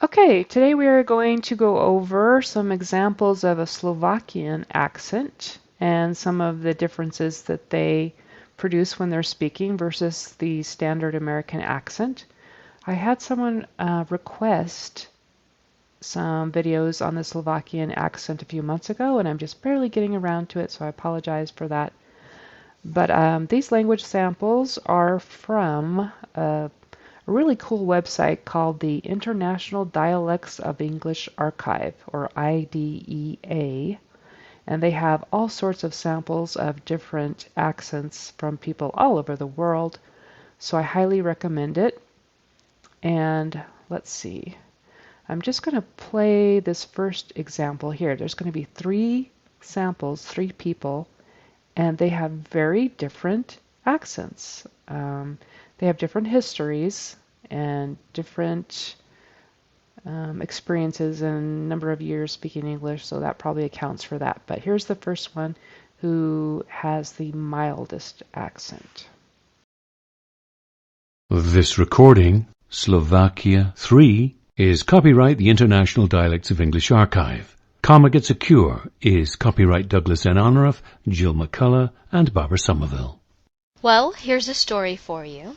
Okay, today we are going to go over some examples of a Slovakian accent and some of the differences that they produce when they're speaking versus the standard American accent. I had someone request some videos on the Slovakian accent a few months ago, and I'm just barely getting around to it, so I apologize for that. But these language samples are from a really cool website called the International Dialects of English Archive, or IDEA. And they have all sorts of samples of different accents from people all over the world. So I highly recommend it. And let's see. I'm just going to play this first example here. There's going to be three samples, three people, and they have very different accents. They have different histories and different experiences and number of years speaking English, so that probably accounts for that. But here's the first one who has the mildest accent. This recording, Slovakia 3, is copyright the International Dialects of English Archive. Comma Gets a Cure is copyright Douglas N. Honorath, Jill McCullough, and Barbara Somerville. Well, here's a story for you.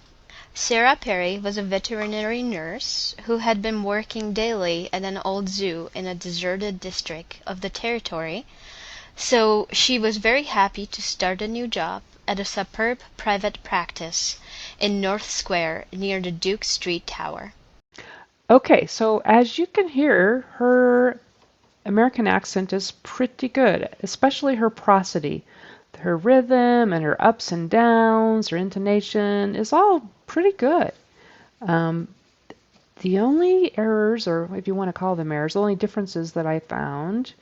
Sarah Perry was a veterinary nurse who had been working daily at an old zoo in a deserted district of the territory, so she was very happy to start a new job at a superb private practice in North Square near the Duke Street Tower. Okay, so as you can hear, her American accent is pretty good, especially her prosody. Her rhythm and her ups and downs, her intonation is all pretty good. Um, the only errors, or if you want to call them errors, the only differences that I found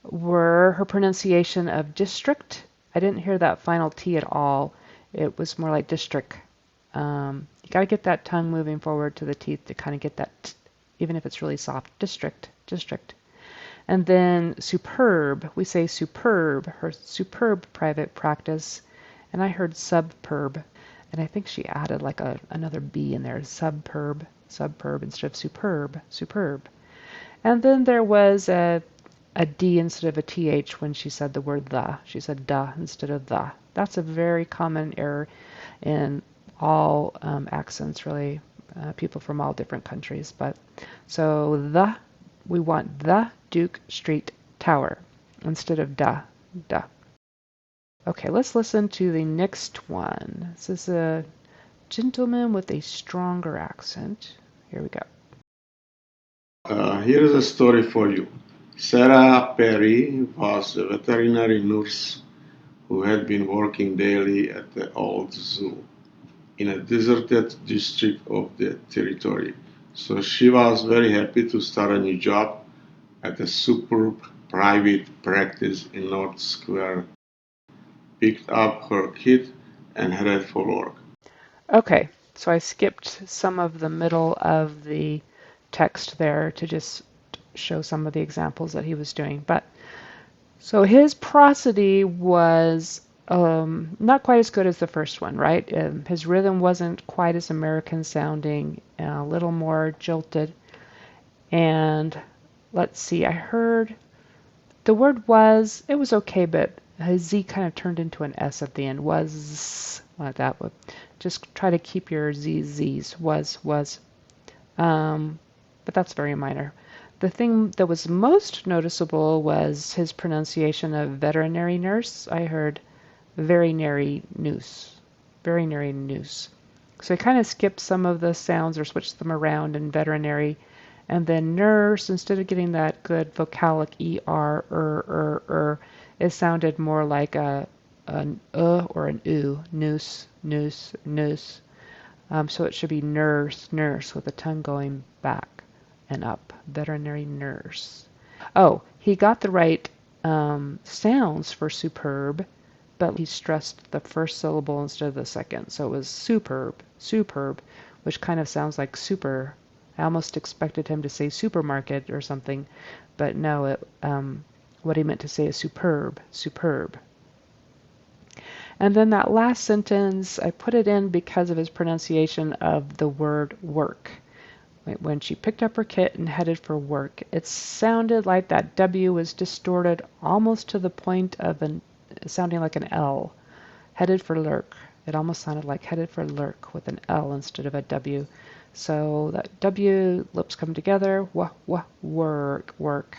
were her pronunciation of district. I didn't hear that final T at all. It was more like district. You got to get that tongue moving forward to the teeth to kind of get that, even if it's really soft. District, district. And then superb, we say superb, her superb private practice. And I heard subperb, and I think she added like another B in there, subperb, subperb instead of superb, superb. And then there was a D instead of a TH when she said the word the. She said duh instead of the. That's a very common error in all accents, really, people from all different countries. But so we want the Duke Street Tower instead of duh, duh. Okay, let's listen to the next one. This is a gentleman with a stronger accent. Here we go. Here is a story for you. Sarah Perry was a veterinary nurse who had been working daily at the old zoo in a deserted district of the territory. So she was very happy to start a new job at a superb private practice in North Square, picked up her kit, and headed for work. Okay, so I skipped some of the middle of the text there to just show some of the examples that he was doing. But so his prosody was not quite as good as the first one, right? His rhythm wasn't quite as American sounding, a little more jolted. And let's see, I heard the word was, it was okay, but his Z kind of turned into an S at the end. Was, like that. Just try to keep your Z's. Was. But that's very minor. The thing that was most noticeable was his pronunciation of veterinary nurse. I heard veterinary noose. Veterinary noose. So I kind of skipped some of the sounds or switched them around in veterinary. And then nurse, instead of getting that good vocalic ER, it sounded more like an or an oo, noose, noose, noose. So it should be nurse, nurse, with the tongue going back and up. Veterinary nurse. Oh, he got the right sounds for superb, but he stressed the first syllable instead of the second. So it was superb, superb, which kind of sounds like super. I almost expected him to say supermarket or something, but no, what he meant to say is superb, superb. And then that last sentence, I put it in because of his pronunciation of the word work. When she picked up her kit and headed for work, it sounded like that W was distorted almost to the point of sounding like an L. Headed for lurk. It almost sounded like headed for lurk with an L instead of a W. So that W, lips come together, work, work.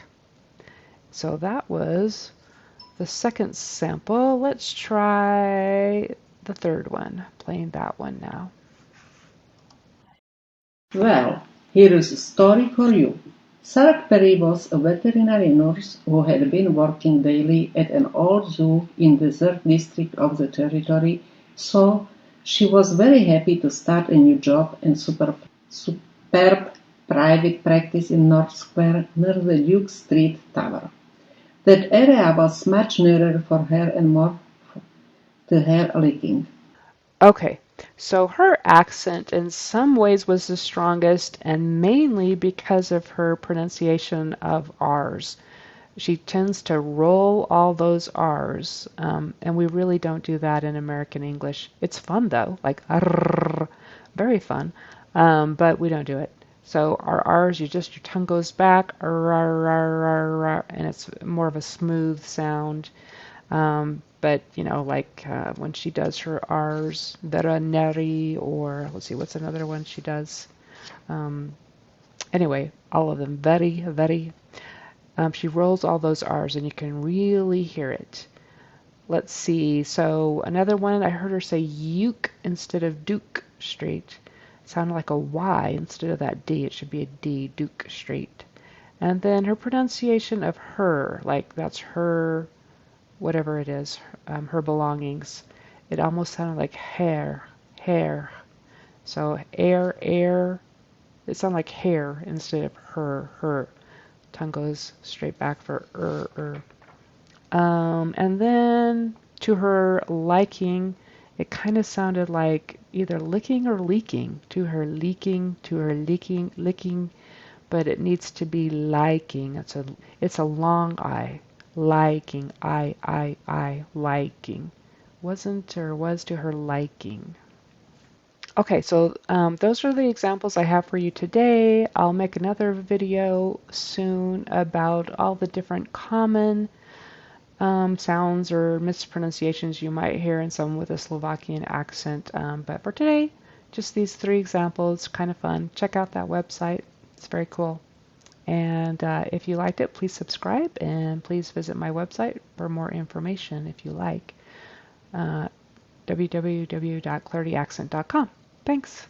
So that was the second sample. Let's try the third one, playing that one now. Well, here is a story for you. Sarah Perry was a veterinary nurse who had been working daily at an old zoo in the 3rd district of the territory, so she was very happy to start a new job and superb private practice in North Square near the Duke Street Tower. That area was much nearer for her and more to her liking. Okay, so her accent in some ways was the strongest, and mainly because of her pronunciation of R's. She tends to roll all those R's, and we really don't do that in American English. It's fun though, like rrr, very fun, but we don't do it. So our R's, your tongue goes back, and it's more of a smooth sound. But like when she does her R's, veterinary, or let's see, what's another one she does? Anyway, all of them, very, very. She rolls all those R's, and you can really hear it. Let's see. So another one, I heard her say uke instead of Duke Street. It sounded like a Y instead of that D. It should be a D, Duke Street. And then her pronunciation of her, like that's her, whatever it is, her belongings. It almost sounded like hair, hair. So air, air. It sounded like hair instead of her, her. Tongue goes straight back for and then to her liking, it kind of sounded like either licking or leaking. To her leaking, licking, but it needs to be liking. It's a long I. Liking, I, liking. Wasn't or was to her liking. Okay, so those are the examples I have for you today. I'll make another video soon about all the different common sounds or mispronunciations you might hear in some with a Slovakian accent. But for today, just these 3 examples, kind of fun. Check out that website. It's very cool. And if you liked it, please subscribe and please visit my website for more information if you like. www.clarityaccent.com. Thanks.